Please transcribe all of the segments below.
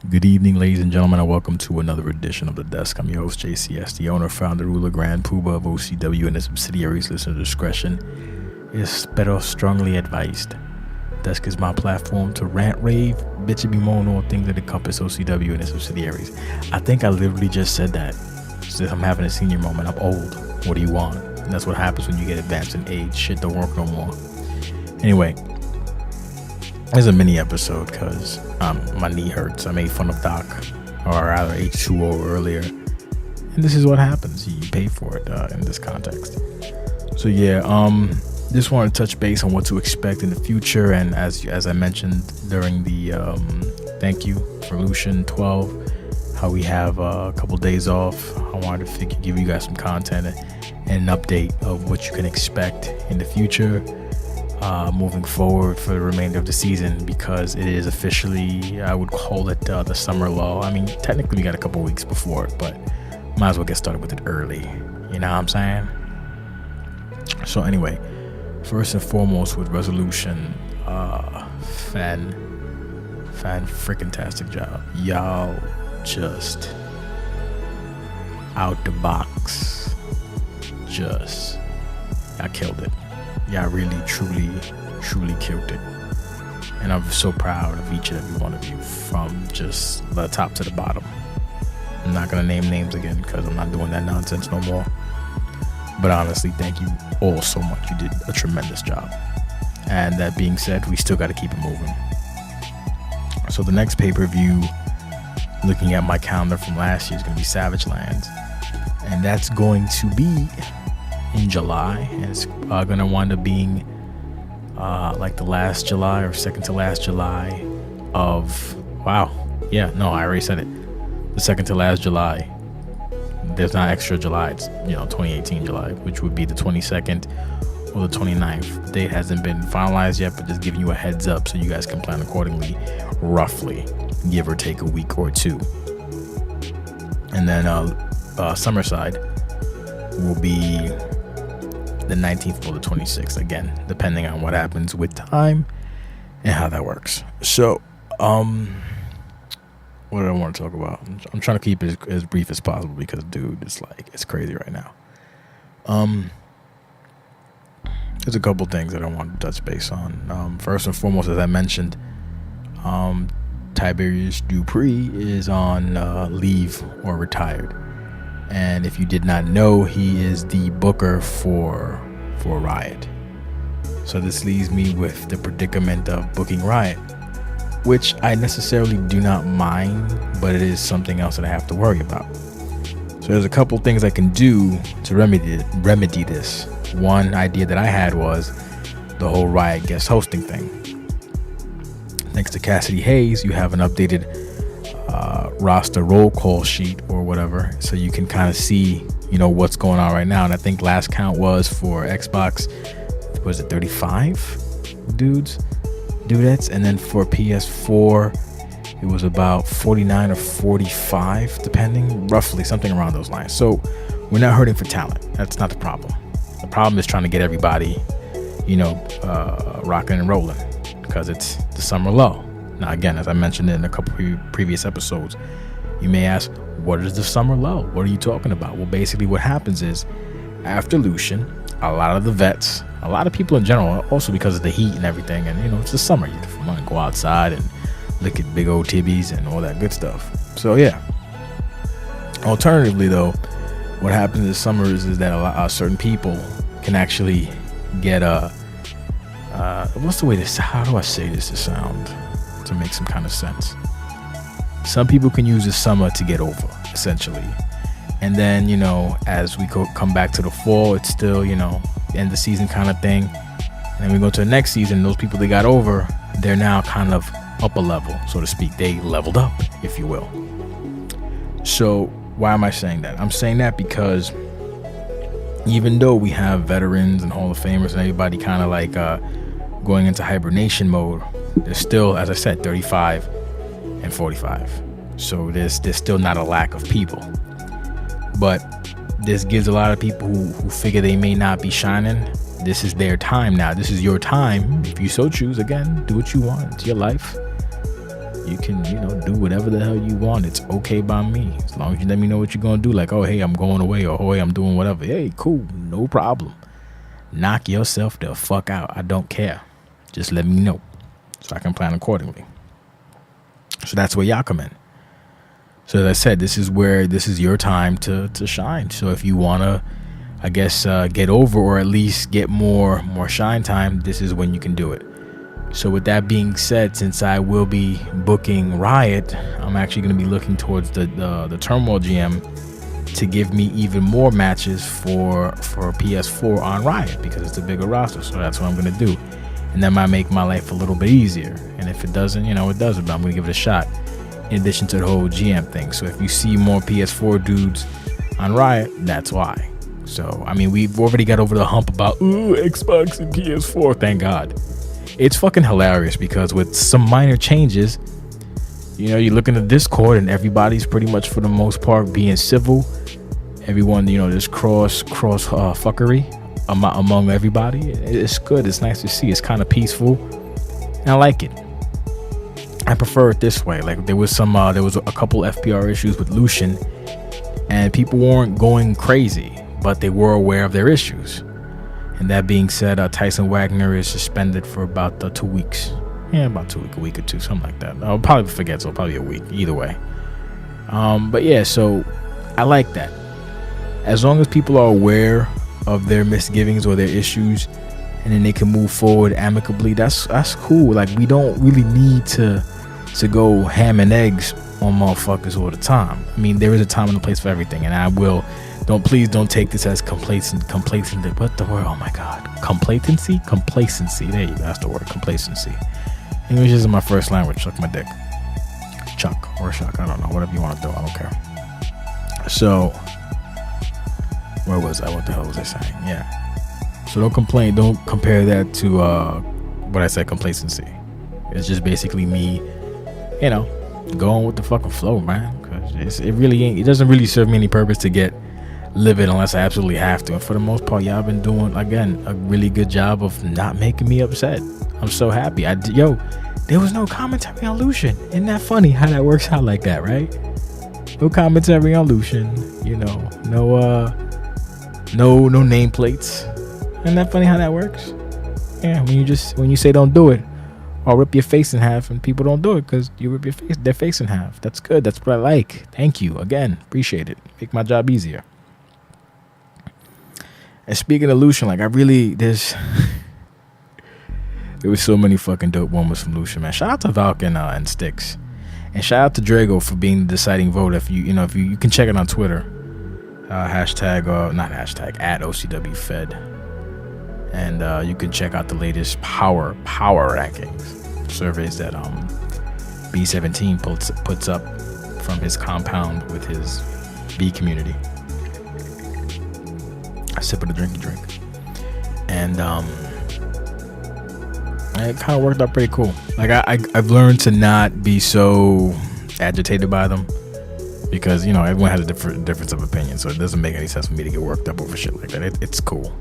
Good evening, ladies and gentlemen, and welcome to another edition of The Desk. I'm your host, JCS, the owner, founder, ruler, grand poobah of OCW and its subsidiaries. Listener discretion is better strongly advised. Desk is my platform to rant, rave, bitch, and bemoan all things that encompass OCW and its subsidiaries. I think I literally just said that. Since I'm having a senior moment, I'm old. What do you want? And that's what happens when you get advanced in age. Shit don't work no more. Anyway, there's a mini episode because my knee hurts. I made fun of Doc, or rather H2O earlier. And this is what happens. You pay for it in this context. So yeah, just want to touch base on what to expect in the future. And as I mentioned during the thank you for Lucian 12, how we have a couple days off. I wanted to give you guys some content and an update of what you can expect in the future. Moving forward for the remainder of the season, because it is officially, I would call it the Summer Lull. I mean, technically we got a couple weeks before it, but might as well get started with it early. You know what I'm saying? So anyway, first and foremost with resolution, fan freaking tastic job. Y'all just out the box. I killed it. Yeah, I really, truly killed it. And I'm so proud of each and every one of you from just the top to the bottom. I'm not going to name names again because I'm not doing that nonsense no more. But honestly, thank you all so much. You did a tremendous job. And that being said, we still got to keep it moving. So the next pay-per-view, looking at my calendar from last year, is going to be Savage Lands. And that's going to be in July, and it's gonna wind up being like the last July or second to last July of I already said it, the second to last July. There's not extra July, it's 2018 July, which would be the 22nd or the 29th. The date hasn't been finalized yet, but just giving you a heads up so you guys can plan accordingly, roughly give or take a week or two. And then Summerside will be the 19th or the 26th, again, depending on what happens with time and how that works. So, what do I want to talk about? I'm trying to keep it as brief as possible because, dude, it's crazy right now. There's a couple things that I want to touch base on. First and foremost, as I mentioned, Tiberius Dupree is on leave or retired. And if you did not know, he is the booker for Riot. So this leaves me with the predicament of booking Riot, which I necessarily do not mind, but it is something else that I have to worry about. So there's a couple things I can do to remedy this. One idea that I had was the whole Riot guest hosting thing. Thanks to Cassidy Hayes, you have an updated roster roll call sheet or whatever, so you can kind of see what's going on right now. And I think last count was for Xbox, was it 35 dudettes, and then for PS4 it was about 49 or 45, depending, roughly something around those lines. So we're not hurting for talent. That's not the problem. The problem is trying to get everybody rocking and rolling, because it's the Summer Lull. Now, again, as I mentioned in a couple previous episodes, you may ask, what is the Summer Lull? What are you talking about? Well, basically what happens is, after Lucian, a lot of the vets, a lot of people in general, also because of the heat and everything, and it's the summer, you want to go outside and lick at big old tibbies and all that good stuff. So yeah. Alternatively, though, what happens this summer is that certain people can actually get what's the way to, how do I say this to sound to make some kind of sense? Some people can use the summer to get over, essentially. And then, as we come back to the fall, it's still, end of the season kind of thing. And then we go to the next season, those people that got over, they're now kind of up a level, so to speak. They leveled up, if you will. So why am I saying that? I'm saying that because even though we have veterans and Hall of Famers and everybody kind of like going into hibernation mode, there's still, as I said, 35 and 45. So there's still not a lack of people. But this gives a lot of people who figure they may not be shining, this is their time now. This is your time. If you so choose, again, do what you want. It's your life. You can, do whatever the hell you want. It's okay by me. As long as you let me know what you're going to do. Like, oh, hey, I'm going away. Or, oh, hey, I'm doing whatever. Hey, cool. No problem. Knock yourself the fuck out. I don't care. Just let me know so I can plan accordingly. So that's where y'all come in. So as I said, this is your time to shine. So if you want to, I guess, get over or at least get more shine time, this is when you can do it. So with that being said, since I will be booking Riot, I'm actually going to be looking towards the Turmoil GM to give me even more matches for PS4 on Riot, because it's a bigger roster. So that's what I'm going to do. And that might make my life a little bit easier. And if it doesn't, it doesn't, but I'm going to give it a shot in addition to the whole GM thing. So if you see more PS4 dudes on Riot, that's why. So, I mean, we've already got over the hump about, Xbox and PS4, thank God. It's fucking hilarious because with some minor changes, you look in the Discord and everybody's pretty much for the most part being civil. Everyone, there's cross fuckery among everybody. It's good. It's nice to see. It's kind of peaceful. And I like it. I prefer it this way. Like there was a couple F.P.R issues with Lucian, and people weren't going crazy, but they were aware of their issues. And that being said, Tyson Wagner is suspended for about 2 weeks. Yeah, about 2 weeks, a week or two, something like that. I'll probably forget, so probably a week, either way. But yeah, so I like that. As long as people are aware of their misgivings or their issues, and then they can move forward amicably, that's cool. Like, we don't really need to go ham and eggs on motherfuckers all the time. I mean, there is a time and a place for everything, and I will... Please don't take this as complacent. What the word? Oh my God. Complacency. There you go. That's the word. Complacency. English isn't my first language. Suck my dick. Chuck or shuck. I don't know. Whatever you want to do. I don't care. So, where was I? What the hell was I saying? Yeah. So don't complain. Don't compare that to what I said, complacency. It's just basically me, going with the fucking flow, man. Cause it really ain't. It doesn't really serve me any purpose to get livid unless I absolutely have to. And for the most part, y'all been doing, again, a really good job of not making me upset. I'm so happy. There was no commentary on Lucian. Isn't that funny how that works out like that, right? No commentary on Lucian. No nameplates. Isn't that funny how that works? Yeah, when you say don't do it, I'll rip your face in half, and people don't do it because you rip their face in half. That's good. That's what I like. Thank you again. Appreciate it. Make my job easier. And speaking of Lucian, there was so many fucking dope moments from Lucian, man. Shout out to Valken and Styx, and shout out to Drago for being the deciding vote. If you can check it on Twitter, not hashtag at OCWFED, and you can check out the latest power rankings surveys that B17 puts up from his compound with his B community. I sip of the drink, and it kind of worked out pretty cool. Like I've learned to not be so agitated by them, because everyone has a difference of opinion, so it doesn't make any sense for me to get worked up over shit like that. It's cool.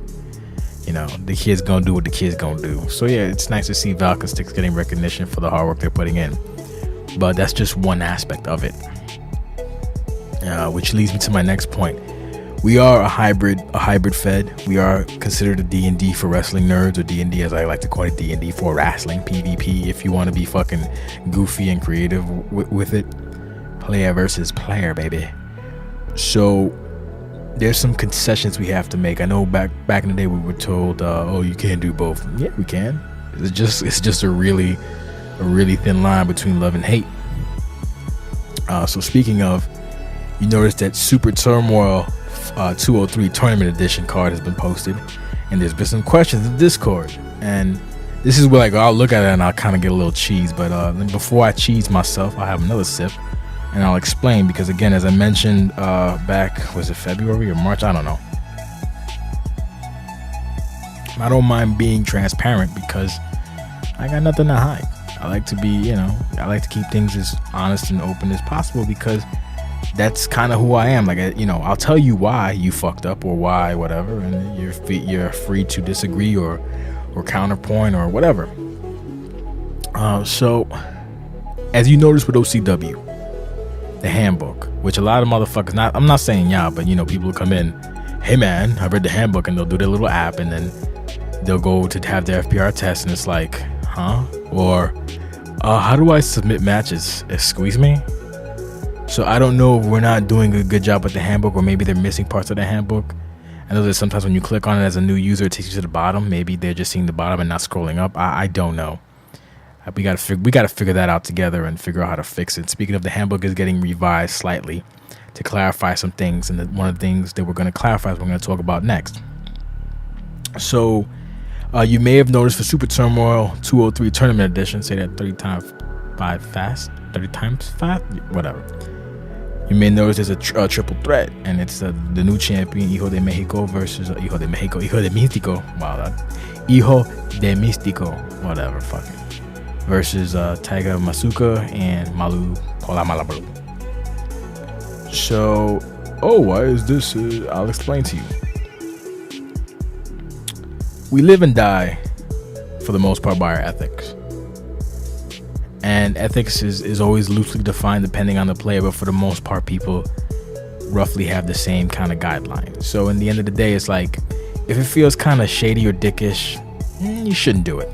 The kids gonna do what the kids gonna do. So yeah, it's nice to see Valk and Styx getting recognition for the hard work they're putting in, but that's just one aspect of it, which leads me to my next point. We are a hybrid fed. We are considered a D&D for wrestling nerds, or D&D as I like to call it, D&D for wrestling, PvP, if you want to be fucking goofy and creative with it. Player versus player, baby. So there's some concessions we have to make. I know back in the day we were told, you can't do both. Yeah, we can. It's just a really thin line between love and hate. So speaking of, you notice that Super Turmoil 203 Tournament Edition card has been posted, and there's been some questions in Discord, and this is where I'll look at it and I'll kind of get a little cheese, but before I cheese myself, I'll have another sip and I'll explain, because again, as I mentioned back, was it February or March? I don't know. I don't mind being transparent because I got nothing to hide. I like to be, I like to keep things as honest and open as possible, because that's kind of who I am. I'll tell you why you fucked up or why whatever, and you're free to disagree or counterpoint or whatever. So as you notice with OCW, the handbook, which a lot of motherfuckers, I'm not saying y'all, but people will come in, hey man, I read the handbook, and they'll do their little app, and then they'll go to have their F.P.R test, and it's like, huh? Or how do I submit matches? Excuse me? So I don't know if we're not doing a good job with the handbook, or maybe they're missing parts of the handbook. I know that sometimes when you click on it as a new user, it takes you to the bottom. Maybe they're just seeing the bottom and not scrolling up. I don't know. We gotta figure that out together and figure out how to fix it. Speaking of, the handbook is getting revised slightly to clarify some things, and one of the things that we're going to clarify is we're going to talk about next. So you may have noticed for Super Turmoil 203 Tournament Edition, say that 30 times fast, whatever. You may notice there's a triple threat, and it's the new champion, Hijo de Mexico versus Hijo de Místico. Wow, Hijo de Místico, whatever, fuck it. Versus Taiga Masuka and Malu Pola Malabru. So, why is this? I'll explain to you. We live and die, for the most part, by our ethics. And ethics is always loosely defined depending on the player, but for the most part, people roughly have the same kind of guidelines. So in the end of the day, it's like, if it feels kind of shady or dickish, you shouldn't do it.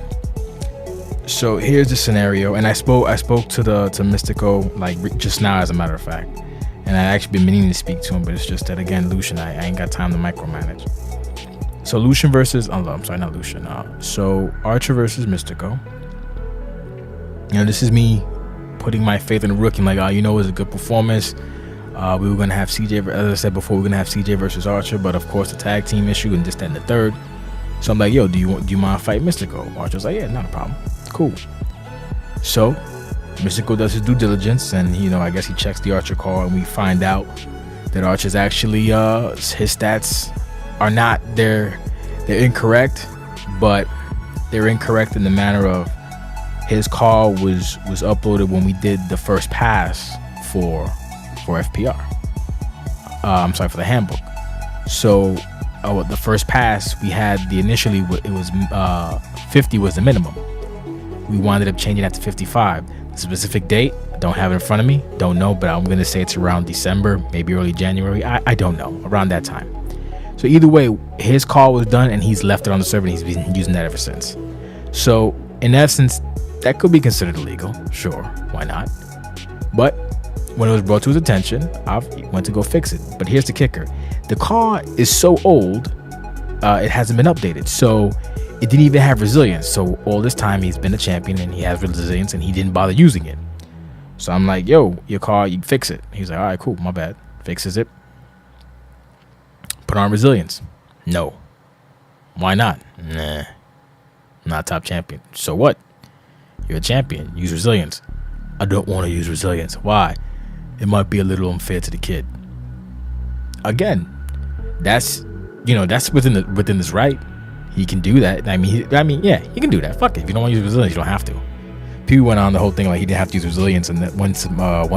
So here's the scenario, and I spoke to Mystico like just now, as a matter of fact, and I actually been meaning to speak to him, but it's just that, again, Lucian, I ain't got time to micromanage. So Lucian versus, I'm sorry, not Lucian. So Archer versus Mystico. This is me putting my faith in the rookie. Like, it was a good performance. We were gonna have CJ, as I said before, we were gonna have CJ versus Archer, but of course the tag team issue and this, that, and the third. So I'm like, yo, do you mind fight Mystico? Archer's like, yeah, not a problem. Cool. So Mystico does his due diligence, and I guess he checks the Archer call, and we find out that Archer's actually his stats are not, they're incorrect, but they're incorrect in the manner of his call was uploaded when we did the first pass for F.P.R. I'm sorry, for the handbook. So the first pass we had, initially it was 50 was the minimum. We wound up changing that to 55. The specific date, I don't have it in front of me, don't know, but I'm gonna say it's around December, maybe early January. I don't know, around that time. So either way, his call was done, and he's left it on the server, and he's been using that ever since. So in essence, that could be considered illegal. Sure, why not? But when it was brought to his attention, I went to go fix it. But here's the kicker. The call is so old, it hasn't been updated. So it didn't even have resilience. So all this time he's been a champion, and he has resilience, and he didn't bother using it. So I'm like, yo, your call, you fix it. He's like, all right, cool, my bad. Fixes it. Put on resilience. No. Why not? Nah. I'm not top champion. So what? You're a champion. Use resilience. I don't want to use resilience. Why? It might be a little unfair to the kid. Again, that's within his right. He can do that. I mean, yeah, he can do that. Fuck it. If you don't want to use resilience, you don't have to. People went on the whole thing like he didn't have to use resilience in that one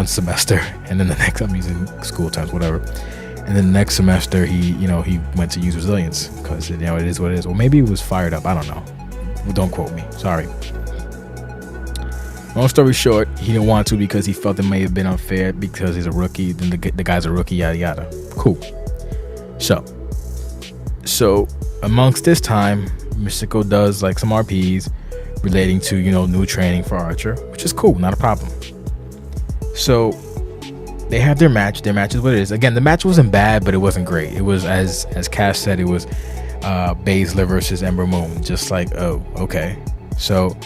semester, and then the next, I'm using school times, whatever. And then the next semester, he went to use resilience because it is what it is. Or maybe he was fired up. I don't know. Well, don't quote me. Sorry. Long story short, he didn't want to because he felt it may have been unfair because he's a rookie. Then the guy's a rookie, yada yada. Cool. So amongst this time, Mystico does like some RPs relating to new training for Archer, which is cool, not a problem. So they have their match. Their match is what it is. Again, the match wasn't bad, but it wasn't great. It was, as Cash said, it was Baszler versus Ember Moon. Just like, oh, okay. So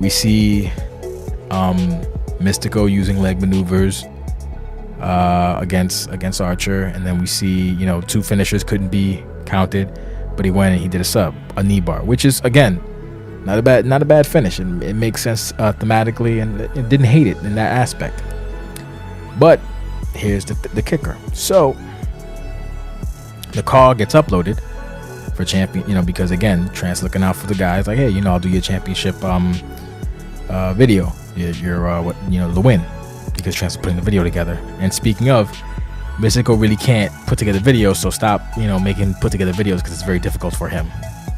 we see Mystico using leg maneuvers against Archer, and then we see two finishers couldn't be counted, but he went and he did a knee bar, which is, again, not a bad finish. It makes sense thematically, and it didn't hate it in that aspect. But here's the kicker. So the call gets uploaded for champion, because again, Trent's looking out for the guys, like, hey, I'll do your championship video, the win, because Trent's putting the video together. And speaking of, Mystico really can't put together videos, so stop making put together videos, because it's very difficult for him.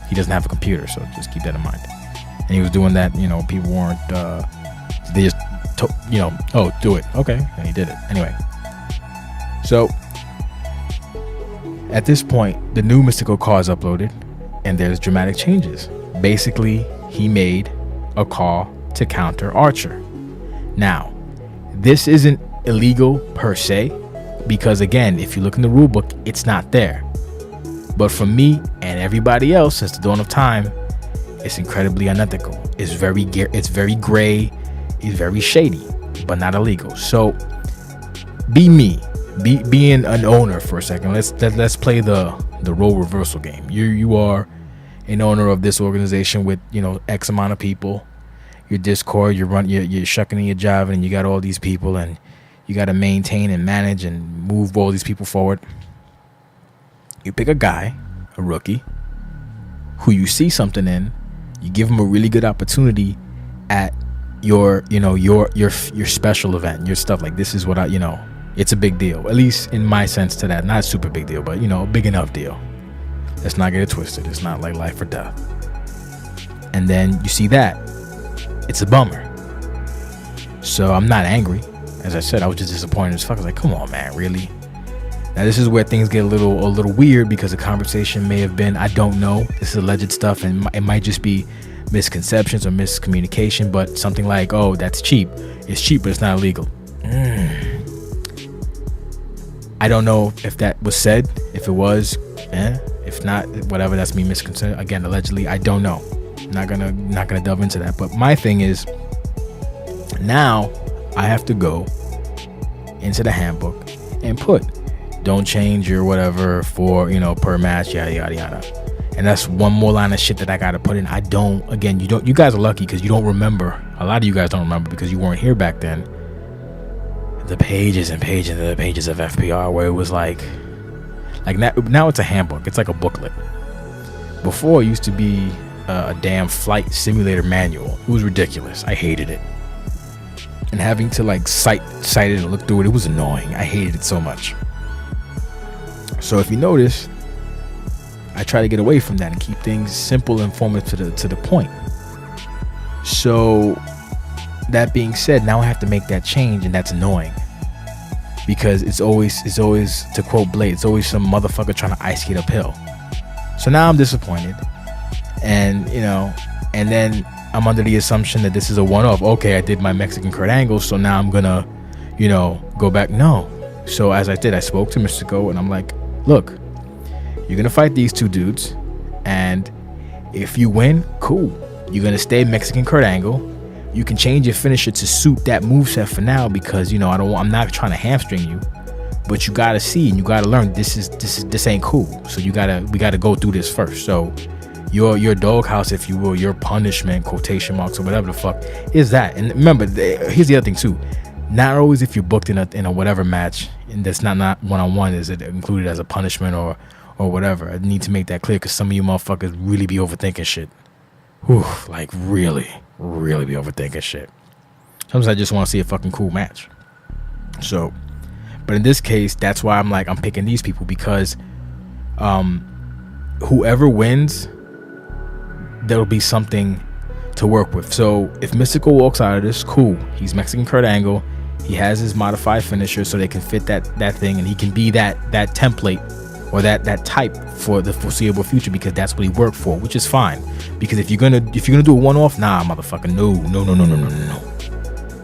He doesn't have a computer, so just keep that in mind. And he was doing that, people weren't they just do it. Okay, and he did it anyway. So at this point, the new mystical card is uploaded, and there's dramatic changes. Basically, he made a call to counter Archer. Now, this isn't illegal per se, because again, if you look in the rulebook, it's not there. But for me and everybody else since the dawn of time, it's incredibly unethical. It's very gray, it's very shady, but not illegal. So being an owner for a second. Let's play the role reversal game. You are an owner of this organization with X amount of people. Your Discord, you're shucking and you're jiving, and you got all these people, and you got to maintain and manage and move all these people forward. You pick a guy, a rookie, who you see something in. You give him a really good opportunity at your special event, your stuff. Like, this is what it's a big deal, at least in my sense to that. Not a super big deal, but a big enough deal. Let's not get it twisted. It's not like life or death. And then you see that. It's a bummer. So I'm not angry. As I said, I was just disappointed as fuck. I was like, come on, man, really? Now this is where things get a little weird, because the conversation may have been, I don't know, this is alleged stuff, and it might just be misconceptions or miscommunication, but something like, oh, that's cheap. It's cheap, but it's not illegal. I don't know if that was said. If it was, if not, whatever, that's me misconception. Again, allegedly, I don't know. Not gonna delve into that. But my thing is, now I have to go into the handbook and put, don't change your whatever for per match, yada yada yada. And that's one more line of shit that I gotta put in. You guys are lucky because you don't remember. A lot of you guys don't remember because you weren't here back then. The pages and pages and the pages of F.P.R. where it was like now it's a handbook. It's like a booklet. Before, it used to be a damn flight simulator manual. It was ridiculous. I hated it. And having to cite it and look through it was annoying. I hated it so much. So if you notice, I try to get away from that and keep things simple and informative to the point. So that being said, now I have to make that change, and that's annoying, because it's always, to quote Blade, it's always some motherfucker trying to ice skate uphill. So now I'm disappointed, and and then I'm under the assumption that this is a one-off. Okay, I did my Mexican Kurt Angle, so now I'm gonna go back. No. So as I did, I spoke to Mystico, and I'm like, look, you're gonna fight these two dudes, and if you win, cool, you're gonna stay Mexican Kurt Angle. You can change your finisher to suit that moveset for now, because I'm not trying to hamstring you, but you gotta see and you gotta learn this ain't cool. So we gotta go through this first. So your doghouse, if you will, your punishment, quotation marks or whatever the fuck is that. And remember, here's the other thing too. Not always if you're booked in a whatever match, and that's not one-on-one, is it included as a punishment or whatever. I need to make that clear, because some of you motherfuckers really be overthinking shit. Whew, like really be overthinking shit. Sometimes I just want to see a fucking cool match. So, but in this case, that's why I'm picking these people, because whoever wins, there'll be something to work with. So if Mystical walks out of this, cool, he's Mexican Kurt Angle, he has his modified finisher, so they can fit that thing, and he can be that template or that type for the foreseeable future, because that's what he worked for, which is fine. Because if you're gonna do a one-off, nah, motherfucker, no.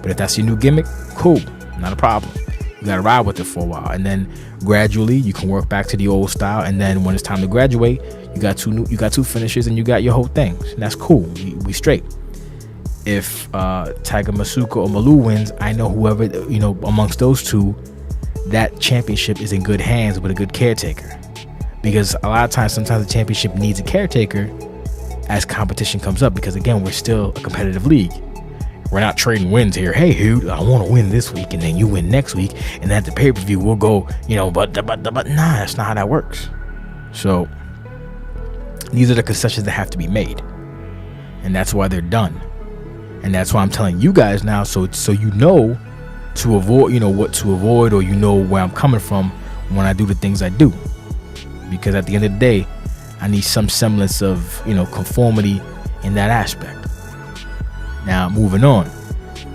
But if that's your new gimmick, cool, not a problem. You gotta ride with it for a while, and then gradually you can work back to the old style. And then when it's time to graduate, you got two finishes, and you got your whole thing. And that's cool. We straight. If Tiger Masuka or Malu wins, I know whoever amongst those two, that championship is in good hands with a good caretaker. Because a lot of times, sometimes the championship needs a caretaker as competition comes up, because again, we're still a competitive league. We're not trading wins here. Hey, dude, I want to win this week, and then you win next week, and then at the pay-per-view we'll go, but nah, that's not how that works. So these are the concessions that have to be made, and that's why they're done. And that's why I'm telling you guys now, so to avoid, what to avoid, or where I'm coming from when I do the things I do. Because at the end of the day, I need some semblance of conformity in that aspect. Now moving on,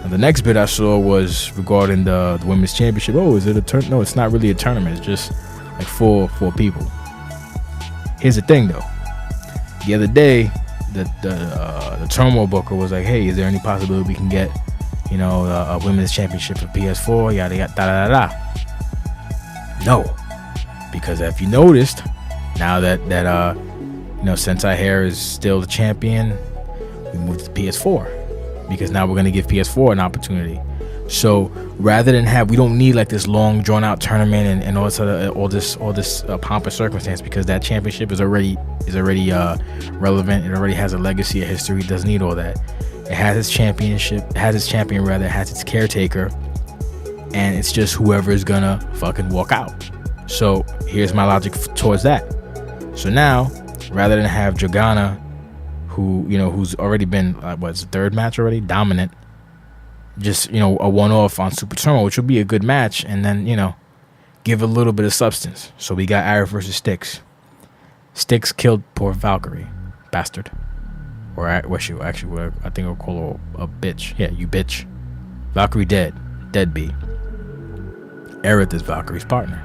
And the next bit I saw was regarding the women's championship. Oh, is it a turn? No, it's not really a tournament. It's just like four people. Here's the thing, though. The other day, the Turmoil booker was like, "Hey, is there any possibility we can get, a women's championship for PS4? Yada yada da da da." No, because if you noticed, now that Sentai Hair is still the champion, we moved to PS4 because now we're gonna give PS4 an opportunity. So rather than we don't need like this long drawn out tournament and all this pomp and circumstance, because that championship is already relevant. It already has a legacy, a history. It doesn't need all that. It has its championship. It has its champion rather. It has its caretaker, and it's just whoever is gonna fucking walk out. So here's my logic towards that. So now, rather than have Dragana, who's already been what's the third match already, dominant, just a one-off on Super Turmoil, which will be a good match, and then give a little bit of substance. So we got Aerith versus Styx. Styx killed poor Valkyrie, bastard. Or what she actually, I think I'll call her a bitch. Yeah, you bitch. Valkyrie deadbeat. Aerith is Valkyrie's partner.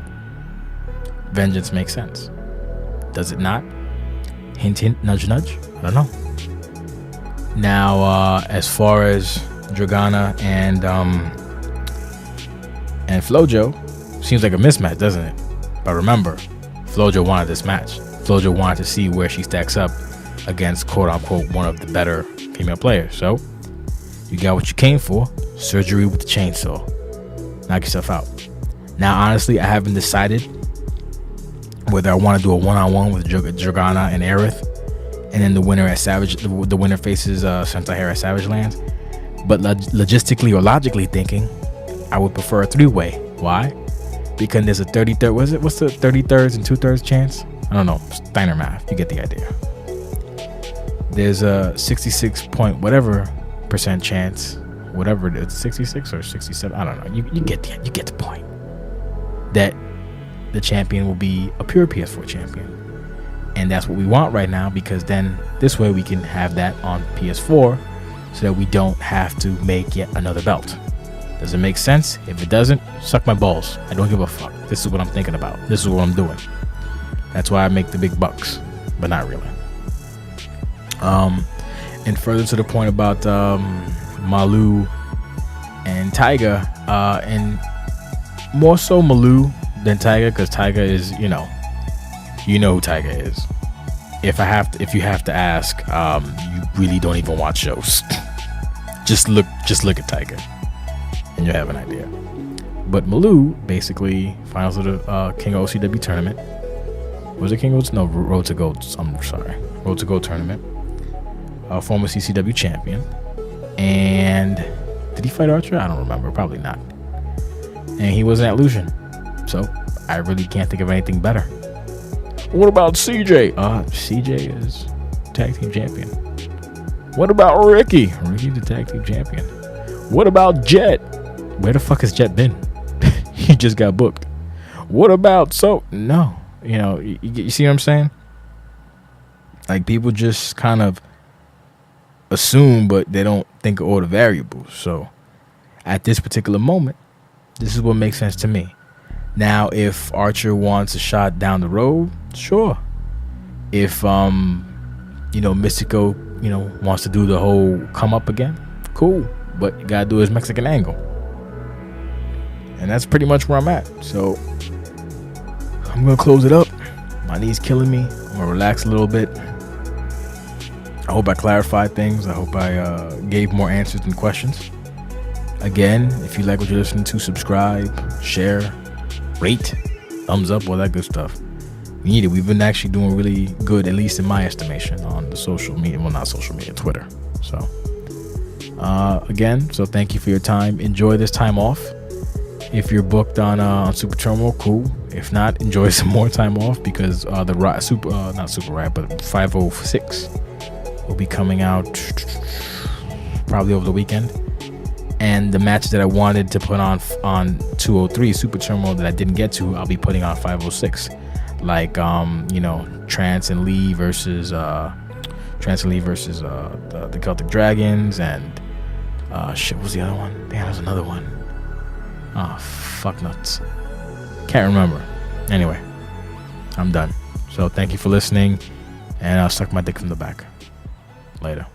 Vengeance makes sense. Does it not? Hint, hint, nudge, nudge. I don't know. Now, as far as Dragana and Flojo, seems like a mismatch, doesn't it? But remember, Flojo wanted this match. Flojo wanted to see where she stacks up against quote unquote one of the better female players. So you got what you came for. Surgery with the chainsaw. Knock yourself out. Now, honestly, I haven't decided whether I want to do a one-on-one with Dragana and Aerith, and then the winner faces Sentai Hair at Savage Lands. But logistically or logically thinking, I would prefer a three-way. Why? Because there's a 33rd. What's the 33rds and 2/3 chance? I don't know. Steiner math. You get the idea. There's a 66 point whatever % chance, whatever it is, 66 or 67. I don't know. You get the point. That the champion will be a pure PS4 champion, and that's what we want right now, because then this way we can have that on PS4, so that we don't have to make yet another belt. Does it make sense? If it doesn't, suck my balls. I don't give a fuck. This is what I'm thinking about. This is what I'm doing. That's why I make the big bucks, but not really. And further to the point about Malu and Taiga, and more so Malu than Taiga, because Taiga is, you know who Taiga is. If you have to ask, you really don't even watch shows. just look at Taiga, and you'll have an idea. But Malu, basically, finals of the King of OCW tournament. Was it King of? No, Road to Gold. I'm sorry, Road to Gold tournament. Former CCW champion. And did he fight Archer? I don't remember. Probably not. And he wasn't at Lucian, so I really can't think of anything better. What about CJ? CJ is tag team champion. What about Ricky? Ricky's the tag team champion. What about Jet? Where the fuck has Jet been? He just got booked. What about no? You see what I'm saying? Like, people just kind of assume, but they don't think of all the variables. So at this particular moment, this is what makes sense to me. Now, if Archer wants a shot down the road, sure. If Mystico, wants to do the whole come up again, cool. But you gotta do his Mexican angle. And that's pretty much where I'm at. So I'm gonna close it up. My knee's killing me. I'm gonna relax a little bit. I hope I clarified things. I hope I gave more answers than questions. Again, if you like what you're listening to, subscribe, share, rate, thumbs up, all that good stuff. We need it. We've been actually doing really good, at least in my estimation, on the social media. Well, not social media, Twitter. So, again, thank you for your time. Enjoy this time off. If you're booked on Super Turmoil, cool. If not, enjoy some more time off, because the not Super Riot, but 506 will be coming out probably over the weekend. And the matches that I wanted to put on 203 Super Turmoil that I didn't get to, I'll be putting on 506. Like Trance and Lee versus the Celtic Dragons, and Shit, what was the other one? Damn, there's another one. Oh, fuck nuts. Can't remember. Anyway, I'm done. So thank you for listening, and I'll suck my dick from the back. Later.